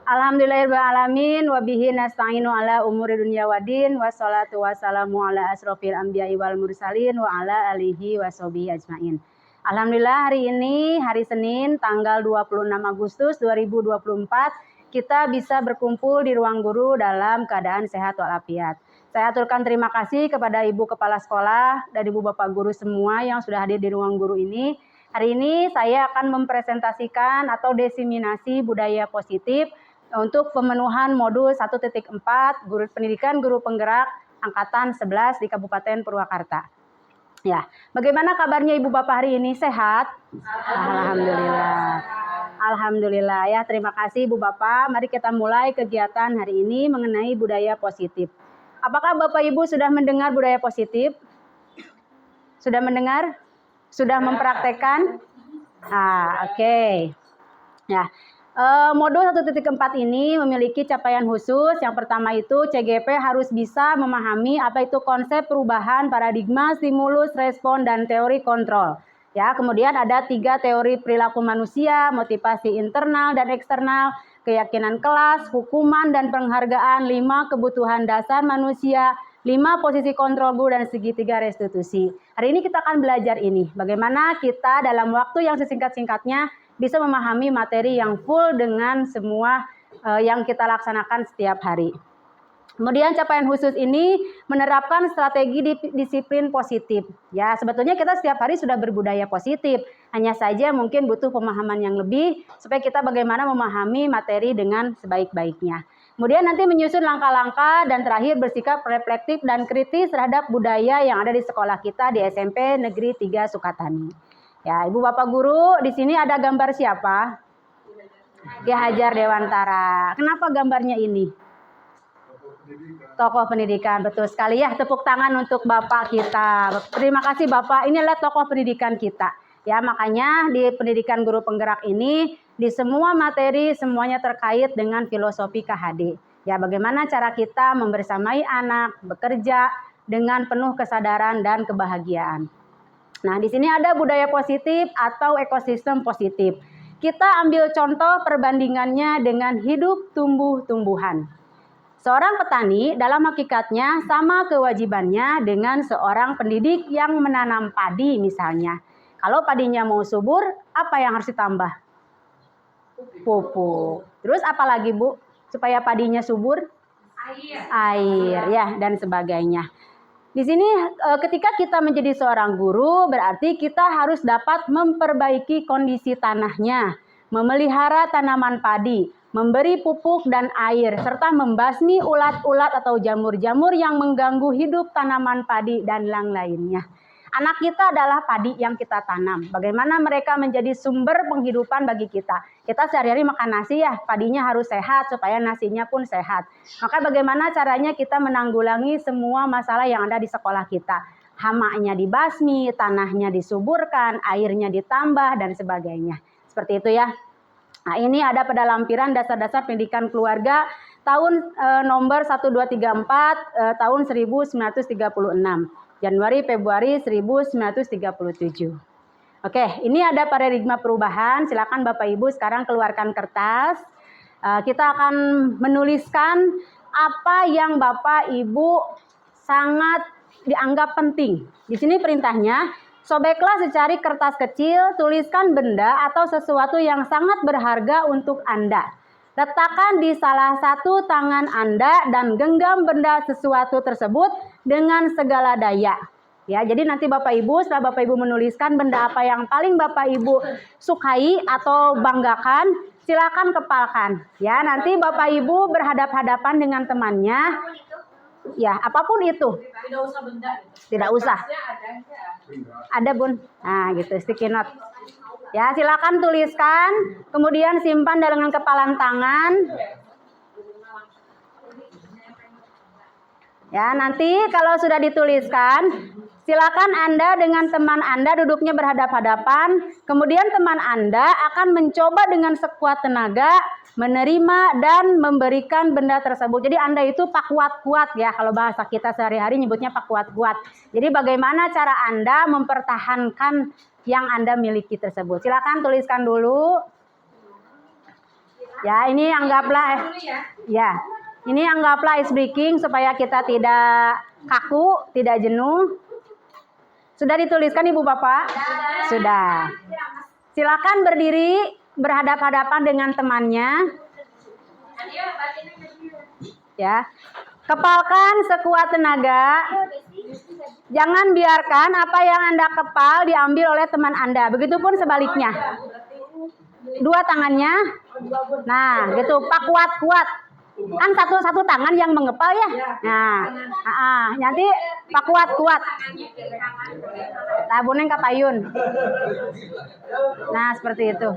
Alhamdulillahirrahmanirrahim wa bihi nasta'inu ala umuri dunya waddin wassalatu wassalamu ala asrofil anbiya'i wal mursalin wa ala alihi washabihi ajmain. Alhamdulillah hari ini hari Senin tanggal 26 Agustus 2024 kita bisa berkumpul di ruang guru dalam keadaan sehat walafiat. Saya aturkan terima kasih kepada Ibu Kepala Sekolah dan Ibu Bapak Guru semua yang sudah hadir di ruang guru ini. Hari ini saya akan mempresentasikan atau diseminasi budaya positif untuk pemenuhan modul 1.4 Guru Pendidikan Guru Penggerak Angkatan 11 di Kabupaten Purwakarta. Ya, bagaimana kabarnya Ibu Bapak hari ini? Sehat? Alhamdulillah. Alhamdulillah ya, terima kasih Ibu Bapak. Mari kita mulai kegiatan hari ini mengenai budaya positif. Apakah Bapak Ibu sudah mendengar budaya positif? Sudah mendengar? Sudah mempraktekkan? Oke. Ya. Modul 1.4 ini memiliki capaian khusus. Yang pertama itu CGP harus bisa memahami apa itu konsep perubahan paradigma, stimulus, respon, dan teori kontrol. Ya, kemudian ada 3 teori perilaku manusia, motivasi internal dan eksternal, keyakinan kelas, hukuman dan penghargaan, 5 kebutuhan dasar manusia, 5 posisi kontrol guru dan segitiga restitusi. Hari ini kita akan belajar ini, bagaimana kita dalam waktu yang sesingkat-singkatnya bisa memahami materi yang full dengan semua yang kita laksanakan setiap hari. Kemudian capaian khusus ini menerapkan strategi disiplin positif. Ya, sebetulnya kita setiap hari sudah berbudaya positif. Hanya saja mungkin butuh pemahaman yang lebih supaya kita bagaimana memahami materi dengan sebaik-baiknya. Kemudian nanti menyusun langkah-langkah dan terakhir bersikap reflektif dan kritis terhadap budaya yang ada di sekolah kita di SMP Negeri 3 Sukatani. Ya, Ibu Bapak Guru, di sini ada gambar siapa? Ki Hajar Dewantara. Kenapa gambarnya ini? Tokoh pendidikan, betul sekali ya. Tepuk tangan untuk Bapak kita. Terima kasih Bapak, ini adalah tokoh pendidikan kita. Ya, makanya di pendidikan guru penggerak ini, di semua materi semuanya terkait dengan filosofi KHD. Ya, bagaimana cara kita membersamai anak, bekerja dengan penuh kesadaran dan kebahagiaan. Nah, di sini ada budaya positif atau ekosistem positif. Kita ambil contoh perbandingannya dengan hidup tumbuh-tumbuhan. Seorang petani dalam hakikatnya sama kewajibannya dengan seorang pendidik yang menanam padi misalnya. Kalau padinya mau subur, apa yang harus ditambah? Pupuk. Terus apa lagi Bu? Supaya padinya subur? Air ya, dan sebagainya. Di sini ketika kita menjadi seorang guru berarti kita harus dapat memperbaiki kondisi tanahnya, memelihara tanaman padi, memberi pupuk dan air, serta membasmi ulat-ulat atau jamur-jamur yang mengganggu hidup tanaman padi dan lain-lainnya. Anak kita adalah padi yang kita tanam. Bagaimana mereka menjadi sumber penghidupan bagi kita. Kita sehari-hari makan nasi ya, padinya harus sehat supaya nasinya pun sehat. Maka bagaimana caranya kita menanggulangi semua masalah yang ada di sekolah kita. Hamanya dibasmi, tanahnya disuburkan, airnya ditambah dan sebagainya. Seperti itu ya. Nah, ini ada pada lampiran dasar-dasar pendidikan keluarga tahun nomor 1234 tahun 1936. Januari Februari 1937. Oke, ini ada paradigma perubahan. Silakan Bapak Ibu sekarang keluarkan kertas. Kita akan menuliskan apa yang Bapak Ibu sangat dianggap penting. Di sini perintahnya, sobeklah secari kertas kecil, tuliskan benda atau sesuatu yang sangat berharga untuk Anda. Letakkan di salah satu tangan Anda dan genggam benda sesuatu tersebut dengan segala daya. Ya, jadi nanti Bapak Ibu setelah Bapak Ibu menuliskan benda apa yang paling Bapak Ibu sukai atau banggakan, silakan kepalkan. Ya, nanti Bapak Ibu berhadap-hadapan dengan temannya. Ya, apapun itu. Tidak usah benda. Tidak usah. Ada Bun. Nah, gitu sticky note. Ya, silakan tuliskan, kemudian simpan dengan kepalan tangan. Ya, nanti kalau sudah dituliskan, silakan Anda dengan teman Anda duduknya berhadap-hadapan, kemudian teman Anda akan mencoba dengan sekuat tenaga menerima dan memberikan benda tersebut. Jadi Anda itu pak kuat-kuat ya, kalau bahasa kita sehari-hari nyebutnya pak kuat-kuat. Jadi bagaimana cara Anda mempertahankan yang Anda miliki tersebut. Silakan tuliskan dulu. Ya, ini anggaplah ya. Ini anggaplah ice breaking supaya kita tidak kaku, tidak jenuh. Sudah dituliskan Ibu Bapak? Sudah. Silakan berdiri berhadap-hadapan dengan temannya. Ya. Kepalkan sekuat tenaga. Jangan biarkan apa yang Anda kepal diambil oleh teman Anda. Begitupun sebaliknya. Dua tangannya. Nah, gitu. Pak kuat-kuat. Kan satu tangan yang mengepal ya. Nah, nanti Pak kuat-kuat. Tabuneng kapayun. Nah, seperti itu.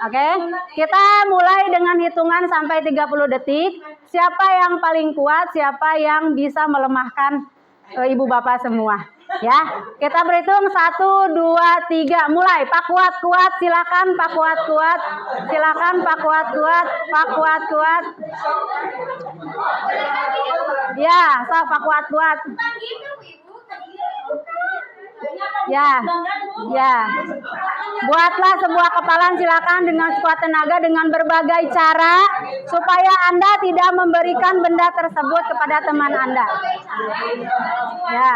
Oke, kita mulai dengan hitungan sampai 30 detik. Siapa yang paling kuat, siapa yang bisa melemahkan Ibu Bapak semua. Ya, kita berhitung 1, 2, 3, mulai. Pak kuat-kuat, silakan Pak kuat-kuat. Silakan Pak kuat-kuat, Pak kuat-kuat. Ya, Pak kuat-kuat. Ya, ya. Buatlah sebuah kepalan silakan dengan sekuat tenaga dengan berbagai cara supaya Anda tidak memberikan benda tersebut kepada teman Anda. Ya,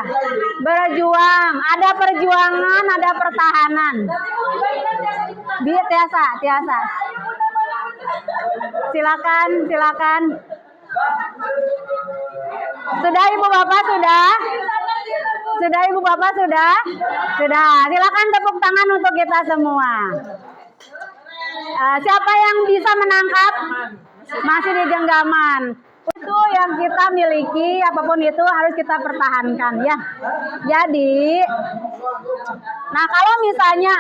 berjuang. Ada perjuangan, ada pertahanan. Tiasa. Silakan. Sudah Ibu Bapak sudah? Sudah Ibu Bapak sudah? Sudah. Silakan tepuk tangan untuk kita semua. Siapa yang bisa menangkap? Masih di genggaman. Itu yang kita miliki, apapun itu harus kita pertahankan ya. Jadi, nah kalau misalnya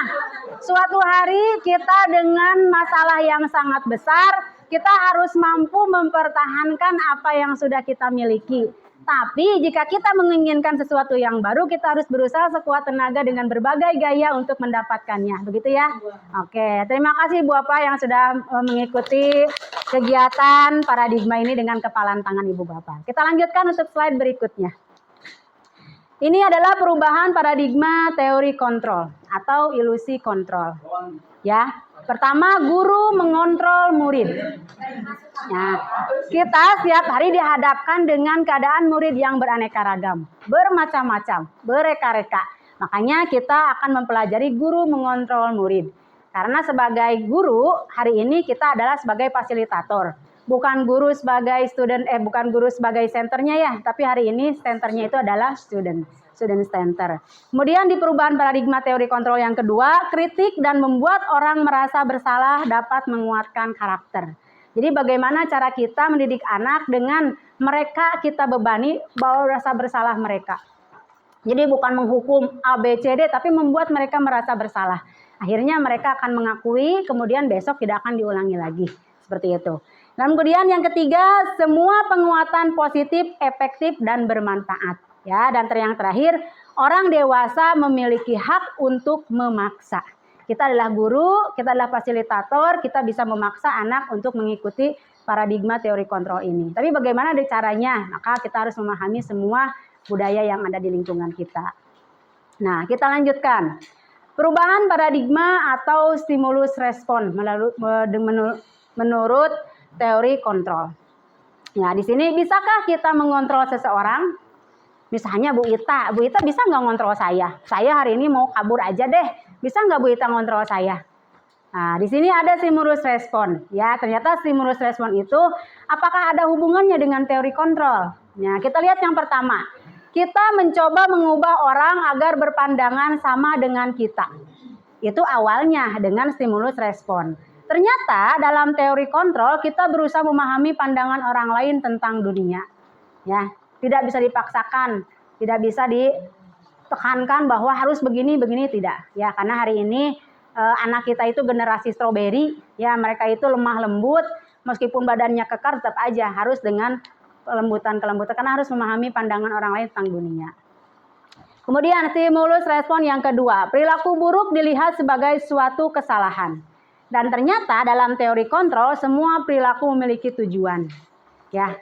suatu hari kita dengan masalah yang sangat besar, kita harus mampu mempertahankan apa yang sudah kita miliki. Tapi jika kita menginginkan sesuatu yang baru, kita harus berusaha sekuat tenaga dengan berbagai gaya untuk mendapatkannya. Begitu ya? Oke, terima kasih Bu Bapak yang sudah mengikuti kegiatan paradigma ini dengan kepalan tangan Ibu Bapak. Kita lanjutkan untuk slide berikutnya. Ini adalah perubahan paradigma teori kontrol atau ilusi kontrol. Ya, pertama guru mengontrol murid. Nah, kita setiap hari dihadapkan dengan keadaan murid yang beraneka ragam, bermacam-macam, bereka-reka. Makanya kita akan mempelajari guru mengontrol murid. Karena sebagai guru, hari ini kita adalah sebagai fasilitator. Bukan guru sebagai bukan guru sebagai senternya ya, tapi hari ini senternya itu adalah student center. Kemudian di perubahan paradigma teori kontrol yang kedua, kritik dan membuat orang merasa bersalah dapat menguatkan karakter. Jadi bagaimana cara kita mendidik anak dengan mereka kita bebani bahwa rasa bersalah mereka. Jadi bukan menghukum A, B, C, D, tapi membuat mereka merasa bersalah. Akhirnya mereka akan mengakui, kemudian besok tidak akan diulangi lagi. Seperti itu. Dan kemudian yang ketiga, semua penguatan positif, efektif, dan bermanfaat. Ya, dan yang terakhir, orang dewasa memiliki hak untuk memaksa. Kita adalah guru, kita adalah fasilitator, kita bisa memaksa anak untuk mengikuti paradigma teori kontrol ini. Tapi bagaimana caranya? Maka kita harus memahami semua budaya yang ada di lingkungan kita. Nah, kita lanjutkan. Perubahan paradigma atau stimulus respon menurut teori kontrol. Ya, di sini bisakah kita mengontrol seseorang? Misalnya Bu Ita bisa nggak ngontrol saya? Saya hari ini mau kabur aja deh. Bisa nggak Bu Ita ngontrol saya? Nah, di sini ada stimulus respon. Ya, ternyata stimulus respon itu apakah ada hubungannya dengan teori kontrol? Nah, kita lihat yang pertama. Kita mencoba mengubah orang agar berpandangan sama dengan kita. Itu awalnya dengan stimulus respon. Ternyata dalam teori kontrol kita berusaha memahami pandangan orang lain tentang dunia. Ya, tidak bisa dipaksakan, tidak bisa ditekankan bahwa harus begini tidak. Ya, karena hari ini anak kita itu generasi stroberi, ya mereka itu lemah lembut, meskipun badannya kekar tetap aja harus dengan kelembutan karena harus memahami pandangan orang lain tentang dunia. Kemudian stimulus respon yang kedua, perilaku buruk dilihat sebagai suatu kesalahan. Dan ternyata dalam teori kontrol semua perilaku memiliki tujuan. Ya,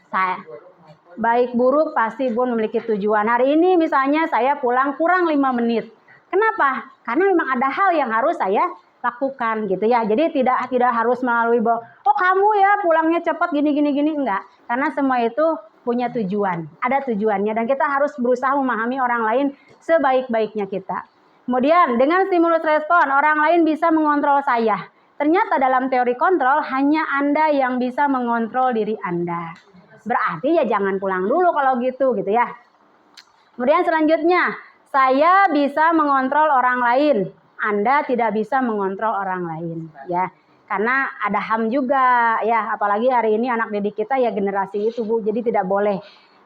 baik buruk pasti pun memiliki tujuan. Hari ini misalnya saya pulang kurang 5 menit. Kenapa? Karena memang ada hal yang harus saya lakukan gitu ya. Jadi tidak harus melalui bahwa oh kamu ya pulangnya cepat gini enggak. Karena semua itu punya tujuan, ada tujuannya dan kita harus berusaha memahami orang lain sebaik-baiknya kita. Kemudian dengan stimulus respon orang lain bisa mengontrol saya. Ternyata dalam teori kontrol hanya Anda yang bisa mengontrol diri Anda. Berarti ya jangan pulang dulu kalau gitu ya. Kemudian selanjutnya, saya bisa mengontrol orang lain. Anda tidak bisa mengontrol orang lain ya. Karena ada HAM juga ya, apalagi hari ini anak didik kita ya generasi itu Bu, jadi tidak boleh.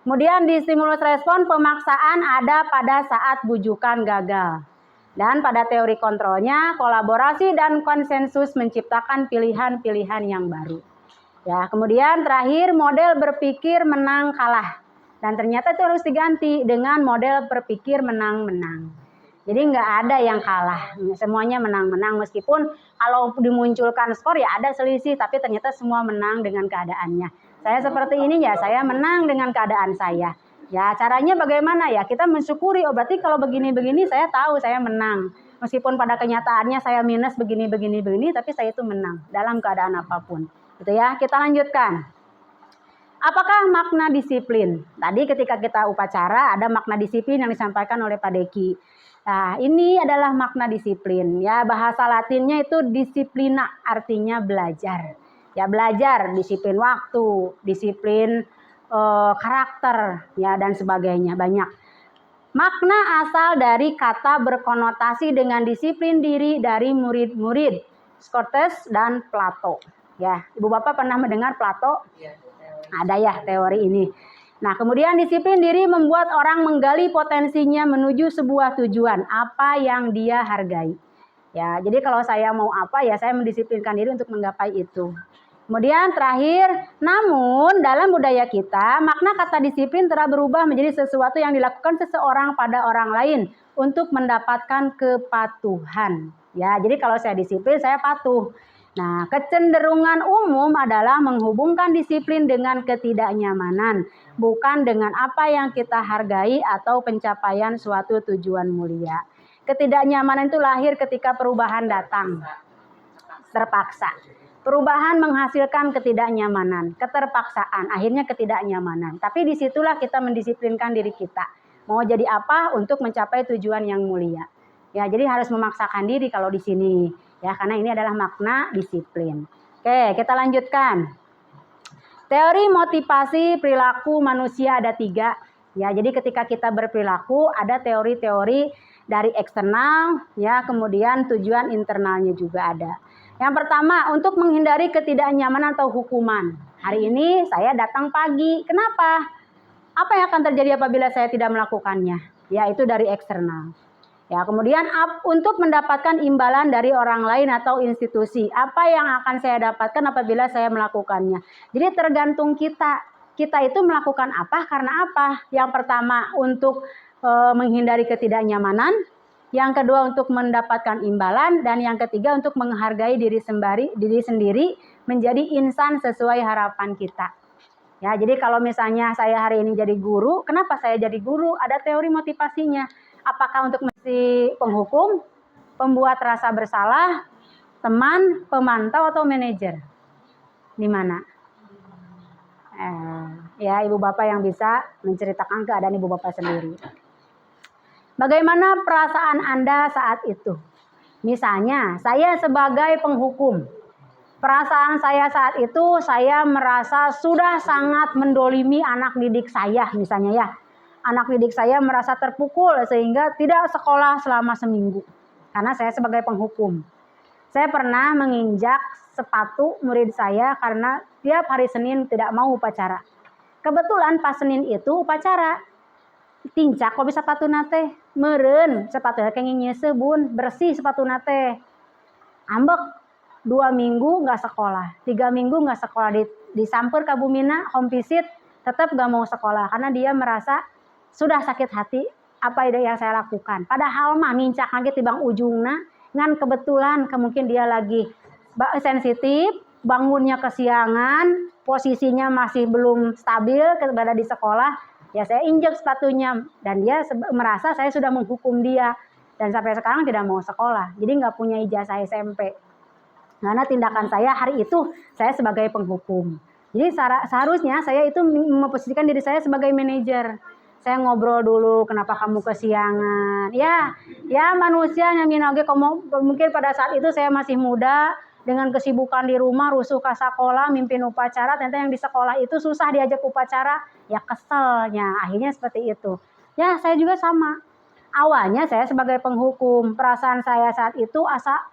Kemudian di stimulus respon pemaksaan ada pada saat bujukan gagal. Dan pada teori kontrolnya, kolaborasi dan konsensus menciptakan pilihan-pilihan yang baru. Ya, kemudian terakhir model berpikir menang kalah. Dan ternyata itu harus diganti dengan model berpikir menang-menang. Jadi nggak ada yang kalah, semuanya menang-menang meskipun kalau dimunculkan skor ya ada selisih, tapi ternyata semua menang dengan keadaannya. Saya seperti ini ya, saya menang dengan keadaan saya. Ya, caranya bagaimana ya? Kita mensyukuri, oh berarti kalau begini-begini saya tahu saya menang. Meskipun pada kenyataannya saya minus begini, tapi saya itu menang dalam keadaan apapun. Gitu ya. Kita lanjutkan. Apakah makna disiplin? Tadi ketika kita upacara ada makna disiplin yang disampaikan oleh Pak Deki. Nah, ini adalah makna disiplin. Ya, bahasa Latinnya itu disiplina, artinya belajar. Ya, belajar, disiplin waktu, disiplin karakter ya dan sebagainya banyak. Makna asal dari kata berkonotasi dengan disiplin diri dari murid-murid Socrates dan Plato. Ya, Ibu Bapak pernah mendengar Plato? Ada ya teori ini. Nah, kemudian disiplin diri membuat orang menggali potensinya menuju sebuah tujuan apa yang dia hargai. Ya, jadi kalau saya mau apa ya saya mendisiplinkan diri untuk menggapai itu. Kemudian terakhir, namun dalam budaya kita, makna kata disiplin telah berubah menjadi sesuatu yang dilakukan seseorang pada orang lain untuk mendapatkan kepatuhan. Ya, jadi kalau saya disiplin, saya patuh. Nah, kecenderungan umum adalah menghubungkan disiplin dengan ketidaknyamanan, bukan dengan apa yang kita hargai atau pencapaian suatu tujuan mulia. Ketidaknyamanan itu lahir ketika perubahan datang, terpaksa. Perubahan menghasilkan ketidaknyamanan, keterpaksaan, akhirnya ketidaknyamanan. Tapi disitulah kita mendisiplinkan diri kita. Mau jadi apa untuk mencapai tujuan yang mulia. Ya, jadi harus memaksakan diri kalau di sini. Ya, karena ini adalah makna disiplin. Oke, kita lanjutkan. Teori motivasi perilaku manusia ada 3. Ya, jadi ketika kita berperilaku ada teori-teori dari eksternal, ya, kemudian tujuan internalnya juga ada. Yang pertama, untuk menghindari ketidaknyamanan atau hukuman. Hari ini saya datang pagi. Kenapa? Apa yang akan terjadi apabila saya tidak melakukannya? Ya, itu dari eksternal. Ya, kemudian untuk mendapatkan imbalan dari orang lain atau institusi. Apa yang akan saya dapatkan apabila saya melakukannya? Jadi tergantung kita. Kita itu melakukan apa karena apa? Yang pertama untuk menghindari ketidaknyamanan. Yang kedua untuk mendapatkan imbalan, dan yang ketiga untuk menghargai diri sendiri menjadi insan sesuai harapan kita. Ya, jadi kalau misalnya saya hari ini jadi guru, kenapa saya jadi guru? Ada teori motivasinya. Apakah untuk mesti penghukum, pembuat rasa bersalah, teman, pemantau atau manajer? Di mana? Ya, Ibu Bapak yang bisa menceritakan keadaan Ibu Bapak sendiri. Bagaimana perasaan Anda saat itu? Misalnya, saya sebagai penghukum. Perasaan saya saat itu, saya merasa sudah sangat mendolimi anak didik saya, misalnya ya. Anak didik saya merasa terpukul sehingga tidak sekolah selama seminggu. Karena saya sebagai penghukum. Saya pernah menginjak sepatu murid saya karena tiap hari Senin tidak mau upacara. Kebetulan pas Senin itu upacara. Tincak kok bisa sepatu nate meren sepatu kenging nyesebun bersih sepatu nate ambek 2 minggu nggak sekolah, 3 minggu nggak sekolah, disamper ke Bumina home visit tetap nggak mau sekolah karena dia merasa sudah sakit hati apa yang saya lakukan. Padahal mah mincak lagi tibang ujungna ngan kebetulan mungkin dia lagi sensitif, bangunnya kesiangan, posisinya masih belum stabil berada di sekolah. Ya saya injek sepatunya dan dia merasa saya sudah menghukum dia. dan sampai sekarang tidak mau sekolah. Jadi nggak punya ijazah SMP. Karena tindakan saya hari itu saya sebagai penghukum. Jadi seharusnya saya itu memposisikan diri saya sebagai manajer. Saya ngobrol dulu, kenapa kamu kesiangan? Ya manusia yang minage mungkin pada saat itu saya masih muda, dengan kesibukan di rumah, rusuh ke sekolah, mimpin upacara, ternyata yang di sekolah itu susah diajak upacara, ya keselnya. Akhirnya seperti itu. Ya saya juga sama. Awalnya saya sebagai penghukum, perasaan saya saat itu asa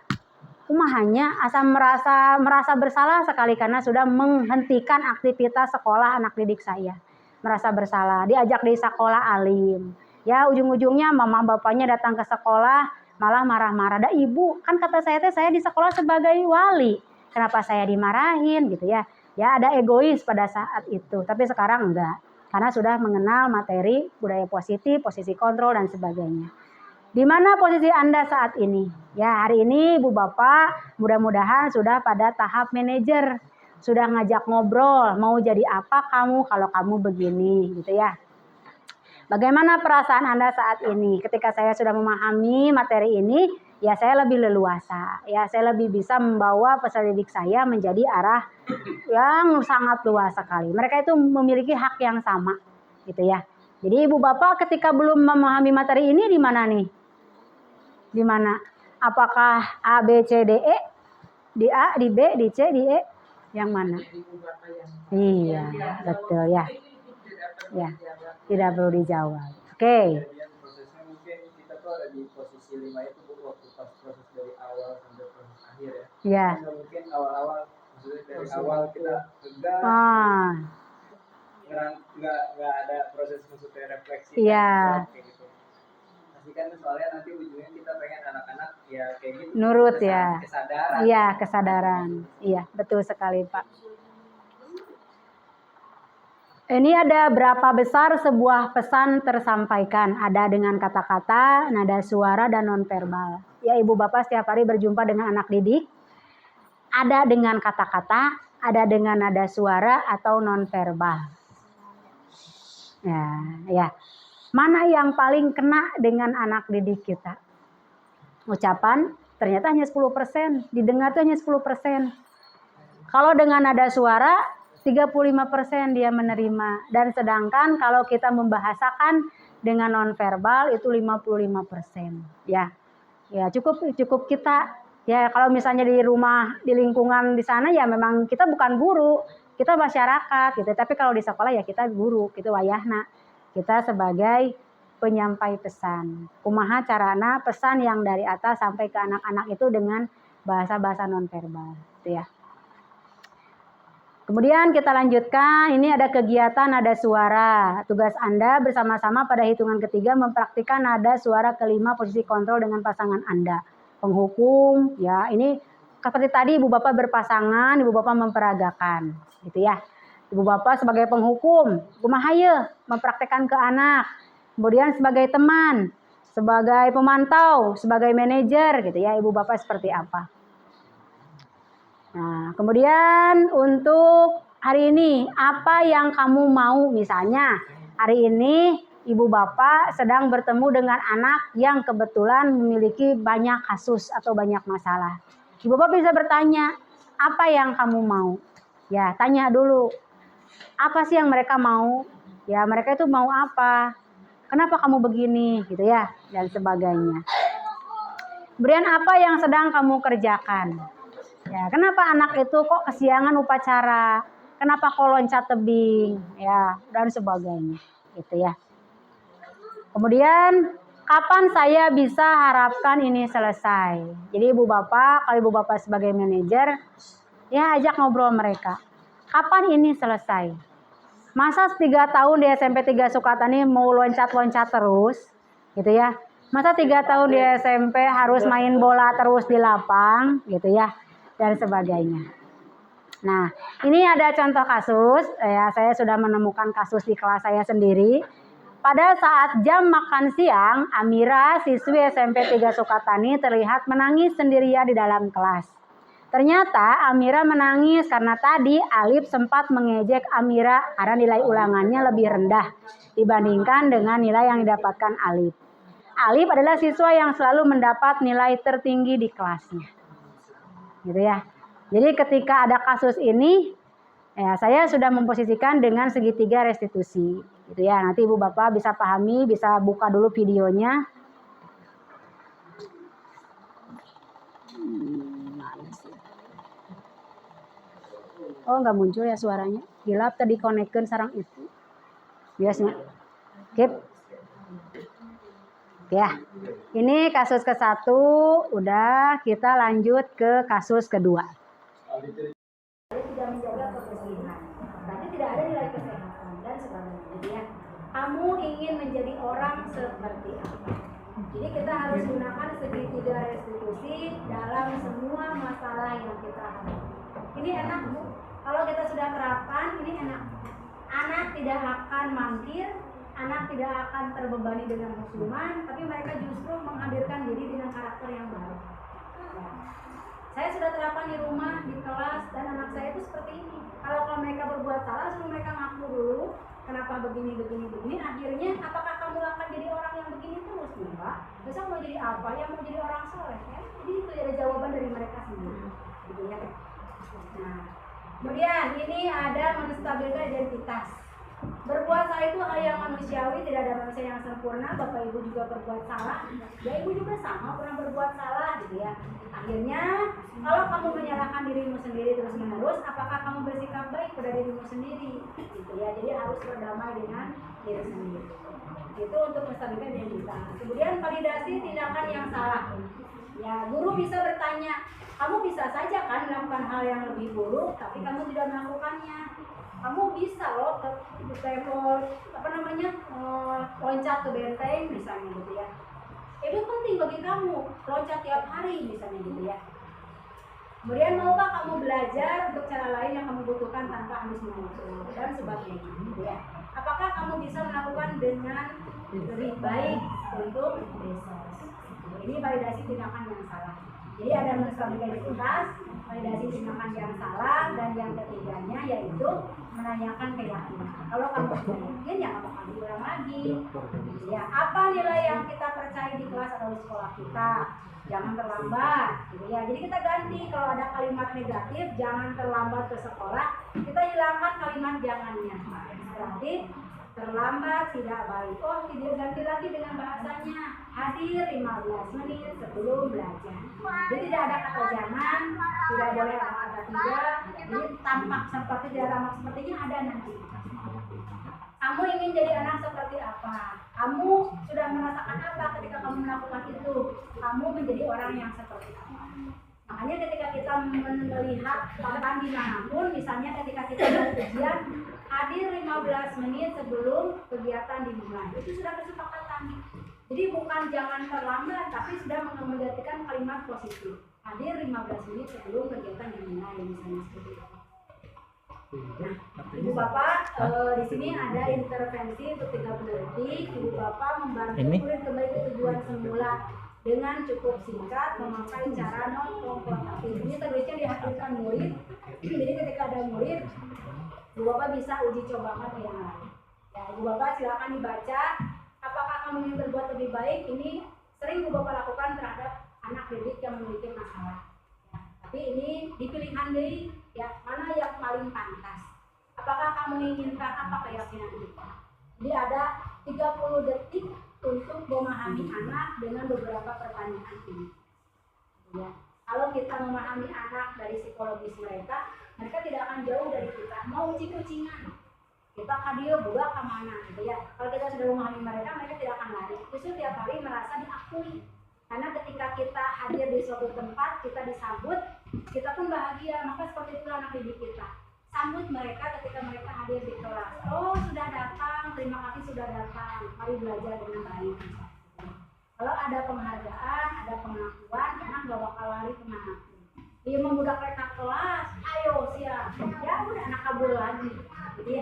merasa bersalah sekali karena sudah menghentikan aktivitas sekolah anak didik saya. Merasa bersalah, diajak di sekolah alim. Ya ujung-ujungnya mama bapaknya datang ke sekolah malah marah-marah. "Dah ibu, kan kata saya di sekolah sebagai wali. Kenapa saya dimarahin?" gitu ya. Ya ada egois pada saat itu, tapi sekarang enggak. Karena sudah mengenal materi budaya positif, posisi kontrol dan sebagainya. Di mana posisi Anda saat ini? Ya, hari ini Ibu Bapak mudah-mudahan sudah pada tahap manajer. Sudah ngajak ngobrol, mau jadi apa kamu kalau kamu begini, gitu ya. Bagaimana perasaan Anda saat ini? Ketika saya sudah memahami materi ini, ya saya lebih leluasa. Ya, saya lebih bisa membawa peserta didik saya menjadi arah yang sangat luas sekali. Mereka itu memiliki hak yang sama, gitu ya. Jadi Ibu Bapak ketika belum memahami materi ini di mana nih? Di mana? Apakah A, B, C, D, E? Di A, di B, di C, di E? Yang mana? Iya, betul ya. Ya, tidak perlu dijawab. Oke. Prosesnya mungkin kita tuh ada di posisi 5 itu waktu pas proses dari awal sampai proses akhir ya. Iya. Mungkin awal-awal maksudnya dari awal kita tegas. Nggak ada proses maksudnya refleksi. Iya. Kayak gitu. Pasti kan soalnya nanti ujungnya kita pengen anak-anak ya kayak gitu. Nurut ya. Kesadaran. Iya, kesadaran. Iya, betul sekali Pak. Ini ada berapa besar sebuah pesan tersampaikan. Ada dengan kata-kata, nada suara, dan nonverbal. Ya Ibu Bapak setiap hari berjumpa dengan anak didik. Ada dengan kata-kata, ada dengan nada suara atau nonverbal. Ya. Mana yang paling kena dengan anak didik kita? Ucapan ternyata hanya 10%. Didengar itu hanya 10%. Kalau dengan nada suara 35% dia menerima, dan sedangkan kalau kita membahasakan dengan nonverbal itu 55%. Ya cukup kita ya kalau misalnya di rumah di lingkungan di sana ya memang kita bukan guru, kita masyarakat gitu. Tapi kalau di sekolah ya kita guru, gitu wayahna. Kita sebagai penyampai pesan. Kumaha carana pesan yang dari atas sampai ke anak-anak itu dengan bahasa-bahasa nonverbal, gitu ya. Kemudian kita lanjutkan, ini ada kegiatan nada suara. Tugas Anda bersama-sama pada hitungan ketiga mempraktikkan nada suara kelima posisi kontrol dengan pasangan Anda. Penghukum, ya ini seperti tadi Ibu Bapak berpasangan, Ibu Bapak memperagakan, gitu ya. Ibu Bapak sebagai penghukum, kumaha yeuh mempraktikkan ke anak. Kemudian sebagai teman, sebagai pemantau, sebagai manajer, gitu ya. Ibu Bapak seperti apa? Nah, kemudian untuk hari ini, apa yang kamu mau? Misalnya, hari ini Ibu Bapak sedang bertemu dengan anak yang kebetulan memiliki banyak kasus atau banyak masalah. Ibu Bapak bisa bertanya, apa yang kamu mau? Ya, tanya dulu. Apa sih yang mereka mau? Ya, mereka itu mau apa? Kenapa kamu begini? Gitu ya, dan sebagainya. Kemudian apa yang sedang kamu kerjakan? Ya, kenapa anak itu kok kesiangan upacara? Kenapa kok loncat tebing? Ya, dan sebagainya, gitu ya. Kemudian, kapan saya bisa harapkan ini selesai? Jadi Ibu Bapak, kalau Ibu Bapak sebagai manajer, ya ajak ngobrol mereka. Kapan ini selesai? Masa 3 tahun di SMP 3 Sukatani mau loncat-loncat terus, gitu ya? Masa 3 tahun di SMP harus main bola terus di lapang, gitu ya? Dan sebagainya. Nah, ini ada contoh kasus, ya saya sudah menemukan kasus di kelas saya sendiri. Pada saat jam makan siang, Amira, siswi SMP 3 Sukatani terlihat menangis sendirian di dalam kelas. Ternyata Amira menangis karena tadi Alif sempat mengejek Amira karena nilai ulangannya lebih rendah dibandingkan dengan nilai yang didapatkan Alif. Alif adalah siswa yang selalu mendapat nilai tertinggi di kelasnya. Gitu ya. Jadi ketika ada kasus ini, ya saya sudah memposisikan dengan segitiga restitusi. Gitu ya. Nanti Ibu Bapak bisa pahami, bisa buka dulu videonya. Oh, nggak muncul ya suaranya. Hilap tadi konekkan sarang itu. Biasanya. Keep. Ya. Ini kasus ke-1 udah, kita lanjut ke kasus kedua. Tidak menjaga kebersihan. Berarti tidak ada nilai kesehatan dan sebagainya. Jadi ya, kamu ingin menjadi orang seperti apa? Jadi kita harus gunakan segitiga restitusi dalam semua masalah yang kita hadapi. Ini enak Bu. Kalau kita sudah terapkan, ini enak. Anak tidak akan mangkir, anak tidak akan terbebani dengan hukuman, tapi mereka justru menghadirkan diri dengan karakter yang baru. Saya sudah terapkan di rumah, di kelas, dan anak saya itu seperti ini. Kalau mereka berbuat salah, suruh mereka ngaku dulu. Kenapa begini. Akhirnya, apakah kamu akan jadi orang yang begini terus, Mbak? Besok mau jadi apa? Ya mau jadi orang soleh, ya? Jadi itu ada jawaban dari mereka sendiri. Gitu ya. Nah, kemudian ini ada menstabilkan identitas. Berbuat salah itu hal yang manusiawi, tidak ada manusia yang sempurna. Bapak Ibu juga berbuat salah, ya Ibu juga sama pernah berbuat salah, gitu ya. Akhirnya, kalau kamu menyalahkan dirimu sendiri terus menerus, apakah kamu bersikap baik pada dirimu sendiri, gitu ya. Jadi harus berdamai dengan diri sendiri. Itu untuk menstabilkan identitas. Kemudian validasi tindakan yang salah. Ya, guru bisa bertanya, kamu bisa saja kan melakukan hal yang lebih buruk, tapi kamu tidak melakukannya. Kamu bisa loh loncat ke benteng misalnya gitu ya. Itu penting bagi kamu, loncat tiap hari misalnya gitu ya. Kemudian maukah kamu belajar untuk cara lain yang kamu butuhkan tanpa harus mengukur dan sebagainya gitu ya. Apakah kamu bisa melakukan dengan lebih baik untuk besok? Ini validasi tindakan yang salah. Jadi ada menstabilkan identitas, validasi tindakan yang salah, dan yang ketiganya yaitu menanyakan keyakinan. Kalau kamu sudah yakin, ya nggak bakal diulang lagi. Ya, apa nilai yang kita percaya di kelas atau di sekolah kita? Jangan terlambat, gitu ya. Jadi kita ganti, kalau ada kalimat negatif, jangan terlambat ke sekolah, kita hilangkan kalimat jangannya. Berarti terlambat tidak baik. Oh, tidak, ganti lagi dengan bahasanya. Hadir 15 menit sebelum belajar. Jadi tidak ada kata jangan, tidak boleh ada kata tidak. Jadi tampak seperti tidak tampak sepertinya ada nanti. Kamu ingin jadi anak seperti apa? Kamu sudah merasakan apa ketika kamu melakukan itu? Kamu menjadi orang yang seperti apa? Makanya ketika kita melihat bahkan dimanapun, misalnya ketika kita mau ujian, hadir 15 menit sebelum kegiatan dimulai. Itu sudah kesepakatan. Jadi bukan jangan terlambat, tapi sudah menggantikan kalimat positif. Hadir 15 menit sebelum kegiatan dimulai, misalnya seperti itu. Nah, Ibu Bapak, di sini ada intervensi untuk 30 detik. Ibu Bapak membantu murid kembali ke tujuan semula dengan cukup singkat memakai cara non konfrontatif. Ini tertulisnya dihadirkan murid. Jadi ketika ada murid, Ibu Bapak bisa uji cobakan ke yang lain. Ya, Ibu Bapak silakan dibaca. Apakah kamu ingin berbuat lebih baik? Ini sering Ibu Bapak lakukan terhadap anak didik yang memiliki masalah. Tapi ini dipilihan dari ya mana yang paling pantas. Apakah kamu menginginkan apa keyakinan kita? Jadi ada 30 detik untuk memahami anak dengan beberapa pertanyaan ini. Ya. Kalau kita memahami anak dari psikologis mereka tidak akan jauh dari kita. Mau ucing-ucingan, kita kadio budak kemana gitu ya. Kalau kita sudah memahami mereka tidak akan lari. Justru tiap hari merasa diakui. Karena ketika kita hadir di suatu tempat, kita disambut, kita pun bahagia. Maka seperti itu anak didik kita. Sambut mereka ketika mereka hadir di kelas. Oh, sudah datang, terima kasih sudah datang. Mari belajar dengan baik. Kalau ada penghargaan, ada pengakuan, anak gak bakal lari kemana-pun. Dia membudak mereka kelas, ayo siap. Ya udah anak kabur lagi. Jadi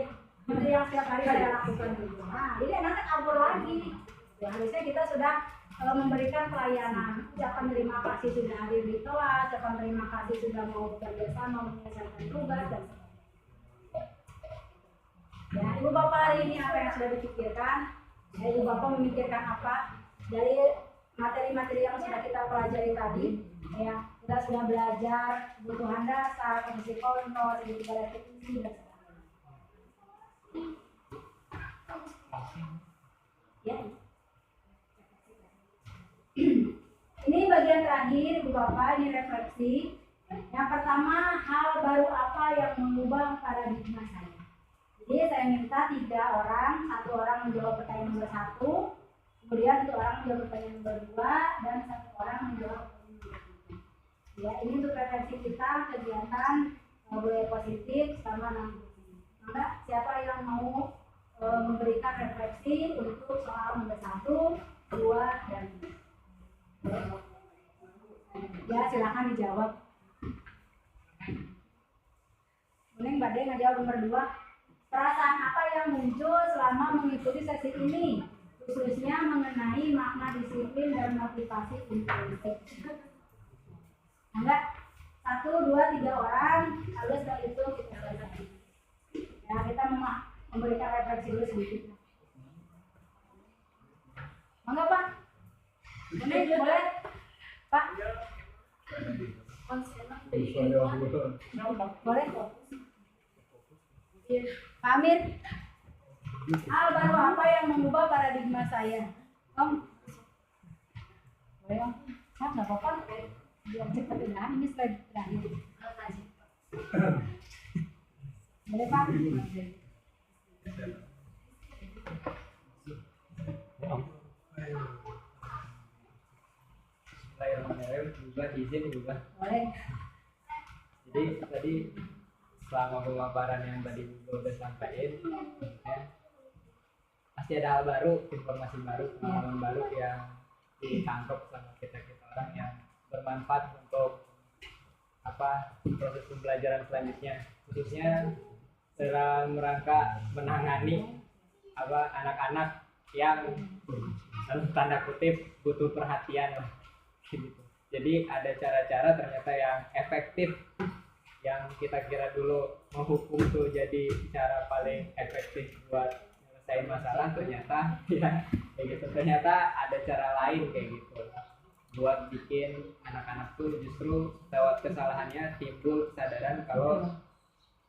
itu yang setiap hari saya lakukan gitu. Nah, jadi anaknya kabur lagi. Ya harusnya kita sudah memberikan pelayanan. Ucapan terima kasih sudah hadir di kelas, ucapan terima kasih sudah mau bekerja sama menyelesaikan tugas dan sebagainya. Ya, Ibu Bapak hari ini apa yang sudah dipikirkan? Ya, Ibu Bapak memikirkan apa? dari materi-materi yang sudah kita pelajari tadi, ya kita sudah belajar kebutuhan dasar, posisi kontrol, segitiga repetisi dan sebagainya. Ya. Ini bagian terakhir, Ibu Bapak, ini refleksi. Yang pertama, hal baru apa yang mengubah paradigma saya? Jadi saya minta 3 orang, 1 orang menjawab pertanyaan nomor 1, kemudian 1 orang menjawab pertanyaan nomor 2, dan 1 orang menjawab pertanyaan nomor 3. Ya, ini untuk refleksi kita kegiatan budaya positif selama 6 bulan. Maka siapa yang mau memberikan refleksi untuk soal nomor 1, 2, dan 3? Ya, silakan dijawab. Mending Mbak De ngejawab nomor 2. Perasaan apa yang muncul selama mengikuti sesi ini, khususnya mengenai makna disiplin dan motivasi intrinsik? Enggak? 1, 2, 3 orang, lalu setelah itu kita selesai. Ya, kita memberikan refleksi dulu sedikit. Mangga Pak? Ini boleh? Pak? Boleh? Pak Amir? Hal baru apa yang mengubah paradigma saya? Om? Boleh Om? Nggak apa-apa. Biar cepat udahan, ini slide terakhir. Boleh Pak? Izin juga. Boleh. Jadi tadi selama pemaparan yang tadi udah sampaikan, ya, pasti ada hal baru, informasi baru, pengalaman baru yang ditangkap sama kita orang yang bermanfaat untuk proses pembelajaran selanjutnya, khususnya dalam rangka menangani anak-anak yang dalam tanda kutip butuh perhatian gitu. Jadi ada cara-cara ternyata yang efektif yang kita kira dulu menghukum tuh jadi cara paling efektif buat menyelesaikan masalah, ternyata ya kayak gitu. Ternyata ada cara lain kayak gitu buat bikin anak-anak tuh justru lewat kesalahannya timbul kesadaran kalau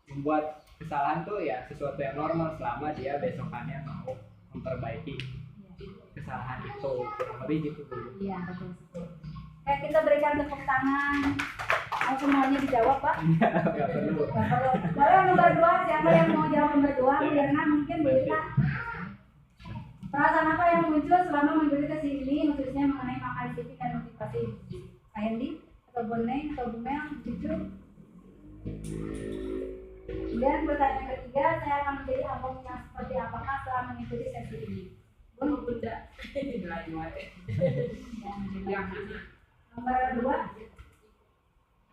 membuat kesalahan tuh ya sesuatu yang normal selama dia besokannya mau memperbaiki kesalahan itu. Kurang lebih gitu. Iya, betul. Kita berikan tepuk tangan. Mau semuanya dijawab Pak? Nggak perlu. Boleh nomor 2, siapa yang mau jawab nomor 2? Mirna mungkin bisa. Perasaan apa yang muncul selama mengikuti sesi ini, khususnya mengenai makna disiplin dan motivasi? Pak Hendi atau Bu Neng atau Bu Mel, Cucu? Kemudian pertanyaan ketiga, saya akan menjadi album yang seperti apakah setelah mengikuti sesi ini? Bun, Bunda. Yang mana? Nomor 2.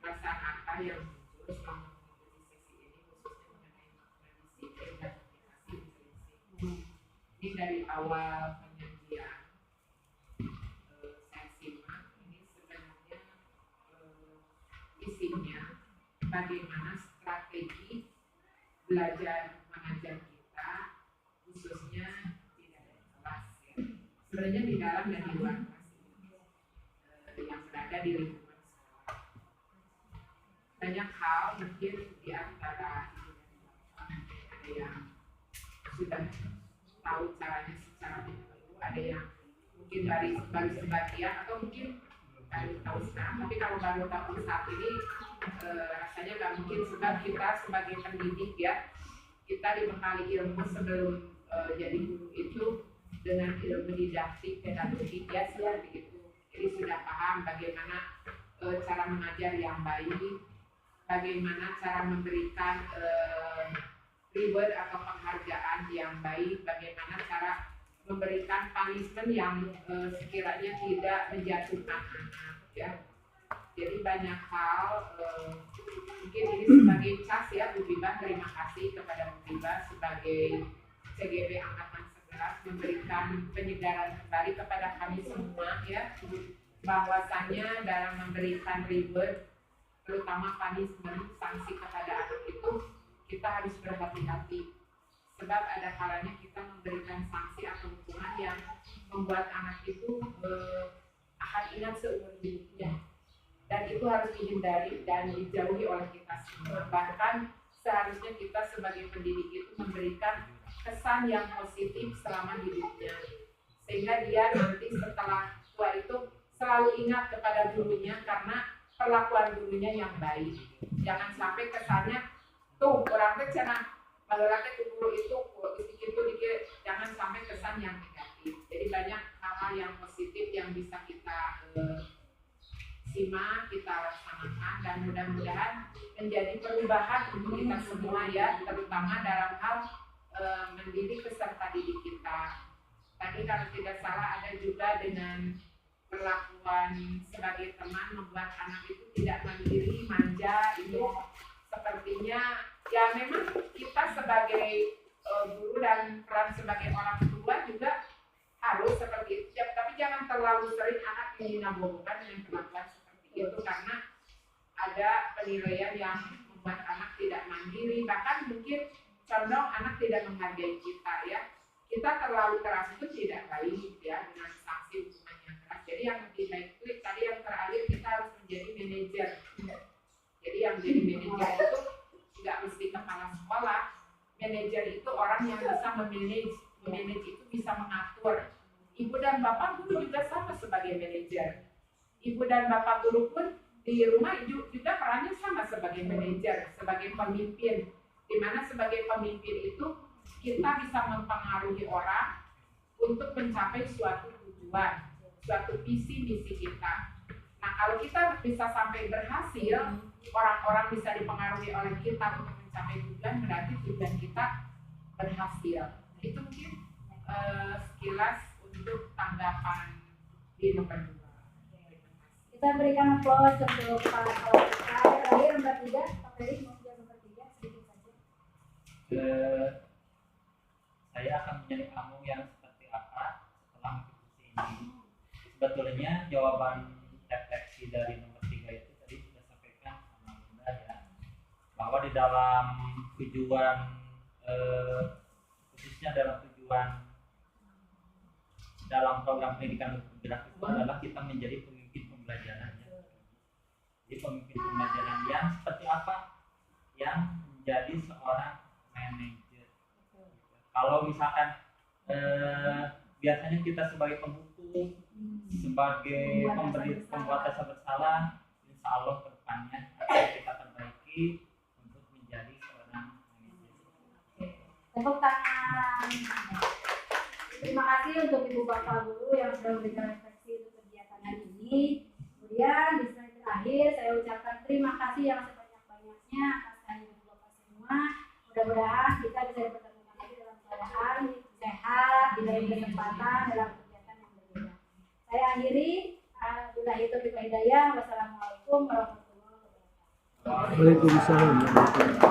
Perasaan apa yang muncul selama mengikuti sesi ini, khususnya mengenai makna disiplin dan motivasi intrinsik? Ini dari awal penyajian saya simak, ini sebenarnya isinya bagaimana strategi belajar mengajar kita, khususnya di dalam kelas ya. Sebenarnya di dalam dan di luar kelas yang berada di lingkungan sekolah. Banyak hal mungkin di antara ada yang sudah tahu caranya secara menyeluruh, ada yang mungkin baru sebagian atau mungkin baru tahu sekarang. Tapi kalau baru tahu saat ini rasanya nggak mungkin, sebab kita sebagai pendidik ya, kita dibekali ilmu sebelum jadi guru itu dengan ilmu didaktik pedagogik ya seperti itu. Jadi sudah paham bagaimana cara mengajar yang baik, bagaimana cara memberikan reward atau penghargaan yang baik, bagaimana cara memberikan punishment yang sekiranya tidak menjatuhkan anak ya. Jadi banyak hal, mungkin ini sebagai cas ya Bu Biba, terima kasih kepada Bu Biba sebagai CGB Angkatan 11 memberikan penyegaran kembali kepada kami semua ya, bahwasannya dalam memberikan reward terutama punishment, sanksi kepada anak itu kita harus berhati-hati, sebab ada kalanya kita memberikan sanksi atau hukuman yang membuat anak itu akan ingat seumur hidupnya, dan itu harus dihindari dan dijauhi oleh kita semua. Bahkan seharusnya kita sebagai pendidik itu memberikan kesan yang positif selama hidupnya, sehingga dia nanti setelah tua itu selalu ingat kepada gurunya karena perlakuan gurunya yang baik. Jangan sampai kesannya tuh orang teh cenah baheula teh guru itu dikit-dikit, jangan sampai kesan yang negatif. Jadi banyak hal-hal yang positif yang bisa kita simak, kita laksanakan, dan mudah-mudahan menjadi perubahan untuk kita semua ya, terutama dalam hal mendidik peserta didik kita. Tadi kalau tidak salah ada juga dengan perlakuan sebagai teman membuat anak itu tidak mandiri, manja. Itu sepertinya ya memang kita sebagai guru dan peran sebagai orang tua juga harus seperti itu. Ya, tapi jangan terlalu sering anak meninabobokan dengan perlakuan seperti itu, karena ada penilaian yang membuat anak tidak mandiri, bahkan mungkin condong anak tidak menghargai kita ya. Kita terlalu keras itu tidak baik ya, dengan sanksi hukuman yang keras. Jadi yang lebih baik itu tadi yang terakhir, kita harus menjadi manajer. Jadi yang jadi manajer itu tidak mesti kepala sekolah. Manajer itu orang yang bisa memanage itu bisa mengatur. Ibu dan bapak guru juga sama sebagai manajer. Ibu dan bapak guru pun di rumah juga perannya sama sebagai manajer, sebagai pemimpin. Di mana sebagai pemimpin itu kita bisa mempengaruhi orang untuk mencapai suatu tujuan, suatu visi misi kita. Nah, kalau kita bisa sampai berhasil, orang-orang bisa dipengaruhi oleh kita untuk mencapai tujuan, berarti tujuan kita berhasil. Itu mungkin sekilas untuk tanggapan di nomor 2. Kita berikan aplaus untuk Pak Kepala kita. Terakhir nomor 3, Pak Ferry mau jawab nomor 3 sedikit saja. Saya akan menjadi kamu yang seperti apa setelah mengikuti ini. Sebetulnya jawaban refleksi dari nomor 3 itu tadi sudah sampaikan sama Bunda ya, bahwa di dalam tujuan khususnya dalam tujuan dalam program pendidikan bergerak itu adalah kita menjadi pemimpin pembelajaran ya. Jadi pemimpin pembelajaran yang seperti apa? Yang menjadi seorang manajer. Kalau misalkan biasanya kita sebagai pembuku, sebagai pembuat dasar bersalah, insya Allah ke depannya akan kita perbaiki untuk menjadi seorang manajer. Tepuk tangan. Terima kasih untuk Ibu Bapak Guru yang sudah memberikan refleksi untuk kegiatan hari ini. Kemudian di slide terakhir saya ucapkan terima kasih yang sebanyak-banyaknya atas kehadiran Bapak semua. Mudah-mudahan kita bisa dipertemukan lagi dalam keadaan sehat, diberi kesempatan dalam kegiatan yang berbeda. Saya akhiri. Billahi taufiq wal hidayah. Wassalamualaikum warahmatullahi wabarakatuh. Waalaikumsalam.